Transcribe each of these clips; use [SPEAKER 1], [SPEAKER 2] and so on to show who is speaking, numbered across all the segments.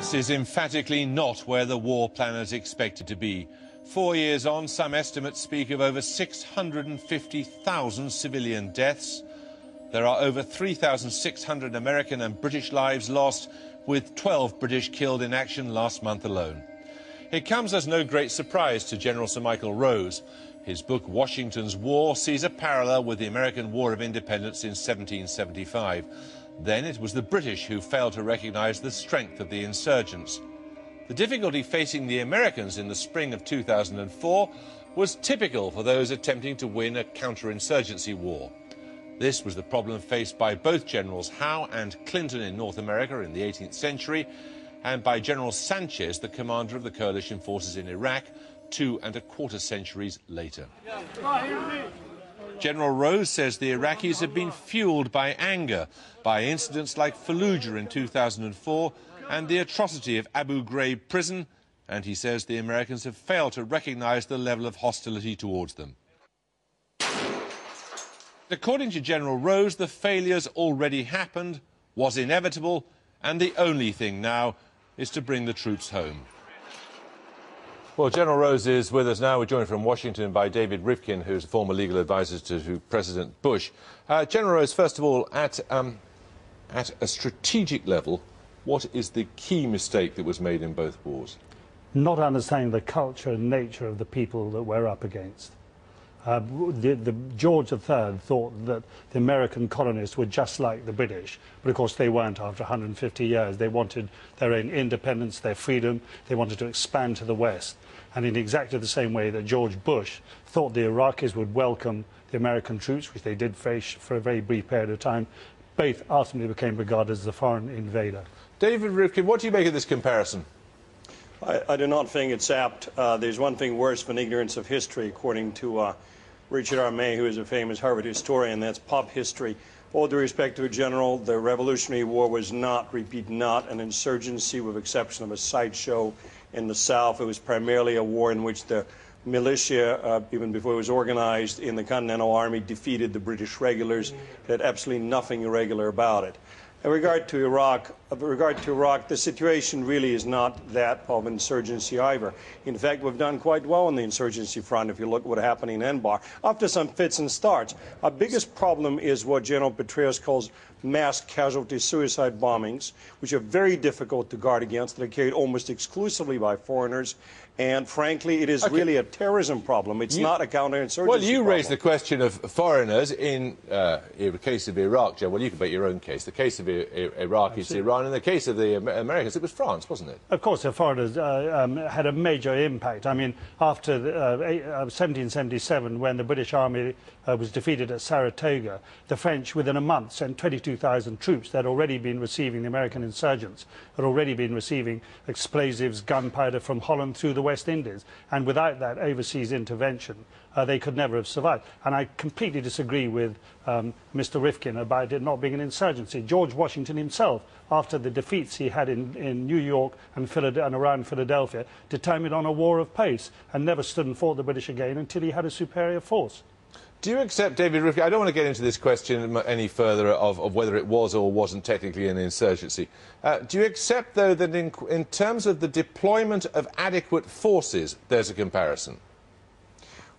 [SPEAKER 1] This is emphatically not where the war planners expected to be. 4 years on, some estimates speak of over 650,000 civilian deaths. There are over 3,600 American and British lives lost, with 12 British killed in action last month alone. It comes as no great surprise to General Sir Michael Rose. His book, Washington's War, sees a parallel with the American War of Independence in 1775. Then it was the British who failed to recognise the strength of the insurgents. The difficulty facing the Americans in the spring of 2004 was typical for those attempting to win a counterinsurgency war. This was the problem faced by both Generals Howe and Clinton in North America in the 18th century, and by General Sanchez, the commander of the coalition forces in Iraq, 2¼ centuries later. General Rose says the Iraqis have been fueled by anger, by incidents like Fallujah in 2004 and the atrocity of Abu Ghraib prison, and he says the Americans have failed to recognise the level of hostility towards them. According to General Rose, the failures already happened, was inevitable, and the only thing now is to bring the troops home. Well, General Rose is with us now. We're joined from Washington by David Rivkin, who's a former legal advisor to President Bush. General Rose, first of all, at a strategic level, what is the key mistake that was made in both wars?
[SPEAKER 2] Not understanding the culture and nature of the people that we're up against. George III thought that the American colonists were just like the British, but of course they weren't after 150 years. They wanted their own independence, their freedom. They wanted to expand to the West. And in exactly the same way that George Bush thought the Iraqis would welcome the American troops, which they did face for a very brief period of time, both ultimately became regarded as a foreign invader.
[SPEAKER 1] David Rivkin, what do you make of this comparison?
[SPEAKER 3] I do not think it's apt. There's one thing worse than ignorance of history, according to Richard R. May, who is a famous Harvard historian. That's pop history. All due respect to a general, the Revolutionary War was not, repeat, not an insurgency, with exception of a sideshow in the South. It was primarily a war in which the militia, even before it was organized in the Continental Army, defeated the British regulars. It had absolutely nothing irregular about it. In regard to Iraq, the situation really is not that of insurgency either. In fact, we've done quite well on the insurgency front if you look at what happened in Anbar. After some fits and starts, our biggest problem is what General Petraeus calls mass casualty suicide bombings, which are very difficult to guard against. They're carried almost exclusively by foreigners. And frankly, it is really a terrorism problem. It's not a counterinsurgency
[SPEAKER 1] Well, you
[SPEAKER 3] problem.
[SPEAKER 1] raised the question of foreigners in the case of Iraq, Joe. Well, you can make your own case. The case of Iraq is Iran. In the case of the Americans, it was France, wasn't it?
[SPEAKER 2] Of course, the foreigners had a major impact. I mean, after 1777, when the British Army was defeated at Saratoga, the French, within a month, sent 22,000 troops that had already been receiving, the American insurgents, had already been receiving explosives, gunpowder from Holland through the West Indies. And without that overseas intervention, they could never have survived. And I completely disagree with Mr. Rivkin about it not being an insurgency. George Washington himself, after the defeats he had in New York and around Philadelphia, determined on a war of peace and never stood and fought the British again until he had a superior force.
[SPEAKER 1] Do you accept, David Rivkin, I don't want to get into this question any further of whether it was or wasn't technically an insurgency. Do you accept, though, that in terms of the deployment of adequate forces, there's a comparison?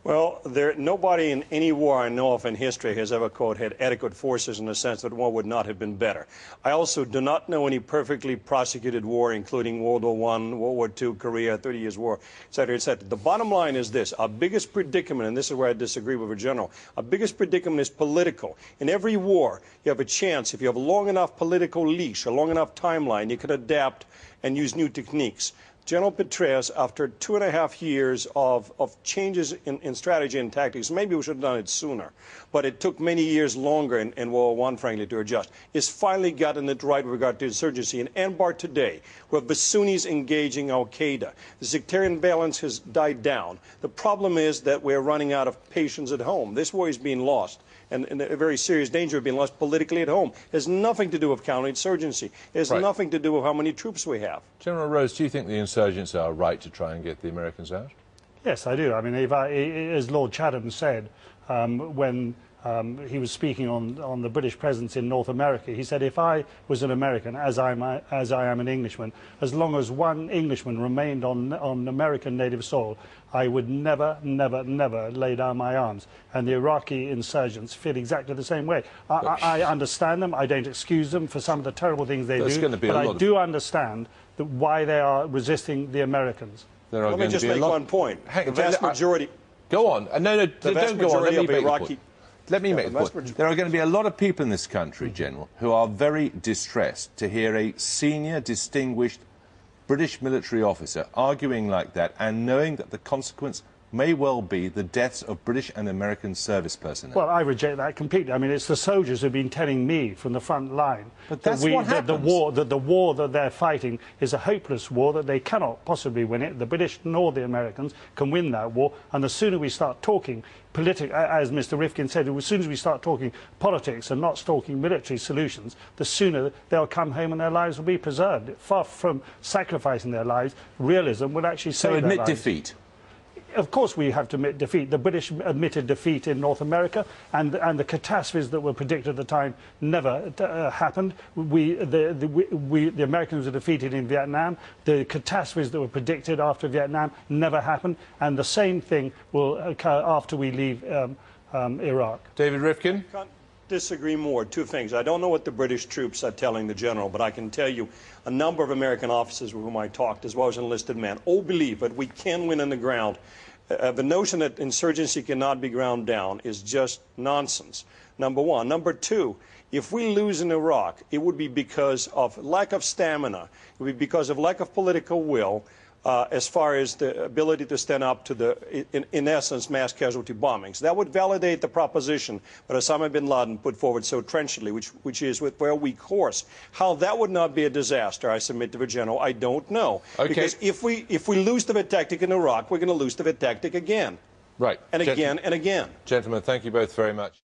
[SPEAKER 3] Well, nobody in any war I know of in history has ever, quote, had adequate forces in the sense that war would not have been better. I also do not know any perfectly prosecuted war, including World War I, World War II, Korea, 30 Years' War, et cetera, et cetera. The bottom line is this. Our biggest predicament, and this is where I disagree with a general, our biggest predicament is political. In every war, you have a chance, if you have a long enough political leash, a long enough timeline, you can adapt and use new techniques. General Petraeus, after 2.5 years of changes in strategy and tactics, maybe we should have done it sooner, but it took many years longer in World War I, frankly, to adjust, is finally gotten it right with regard to insurgency. In Anbar today, we have the Sunnis engaging al-Qaeda. The sectarian balance has died down. The problem is that we're running out of patience at home. This war is being lost, and a very serious danger of being lost politically at home. It has nothing to do with counterinsurgency. It has nothing to do with how many troops we have.
[SPEAKER 1] General Rose, do you think the insurgents are right to try and get the Americans out?
[SPEAKER 2] Yes, I do. I mean, as Lord Chatham said, when he was speaking on the British presence in North America. He said, if I was an American, as I am an Englishman, as long as one Englishman remained on American native soil, I would never, never, never lay down my arms. And the Iraqi insurgents feel exactly the same way. I understand them. I don't excuse them for some of the terrible things they do. But I do understand why they are resisting the Americans.
[SPEAKER 3] Let me just make one point. The vast majority...
[SPEAKER 1] Go on. No, don't go on. Let me make the point. Let me make the point. There are going to be a lot of people in this country, General, who are very distressed to hear a senior, distinguished British military officer arguing like that and knowing that the consequence may well be the deaths of British and American service personnel.
[SPEAKER 2] Well, I reject that completely. I mean, it's the soldiers who've been telling me from the front line
[SPEAKER 1] that the
[SPEAKER 2] war that they're fighting is a hopeless war, that they cannot possibly win it. The British nor the Americans can win that war. And the sooner we start talking politics, as Mr. Rifkin said, as soon as we start talking politics and not talking military solutions, the sooner they'll come home and their lives will be preserved. Far from sacrificing their lives, realism would actually save their lives.
[SPEAKER 1] So admit defeat.
[SPEAKER 2] Of course we have to admit defeat. The British admitted defeat in North America, and the catastrophes that were predicted at the time never happened. The Americans were defeated in Vietnam. The catastrophes that were predicted after Vietnam never happened, and the same thing will occur after we leave Iraq.
[SPEAKER 1] David Rifkin?
[SPEAKER 3] Can't disagree more. Two things. I don't know what the British troops are telling the general, but I can tell you a number of American officers with whom I talked, as well as enlisted men, all believe that we can win on the ground. The notion that insurgency cannot be ground down is just nonsense, number one. Number two, if we lose in Iraq, it would be because of lack of stamina. It would be because of lack of political will, as far as the ability to stand up to the, in essence, mass casualty bombings. That would validate the proposition that Osama bin Laden put forward so trenchantly, which is with a weak horse. How that would not be a disaster, I submit to the general, I don't know.
[SPEAKER 1] Okay.
[SPEAKER 3] Because if we lose the tactic in Iraq, we're going to lose the tactic again.
[SPEAKER 1] Right.
[SPEAKER 3] And again and again.
[SPEAKER 1] Gentlemen, thank you both very much.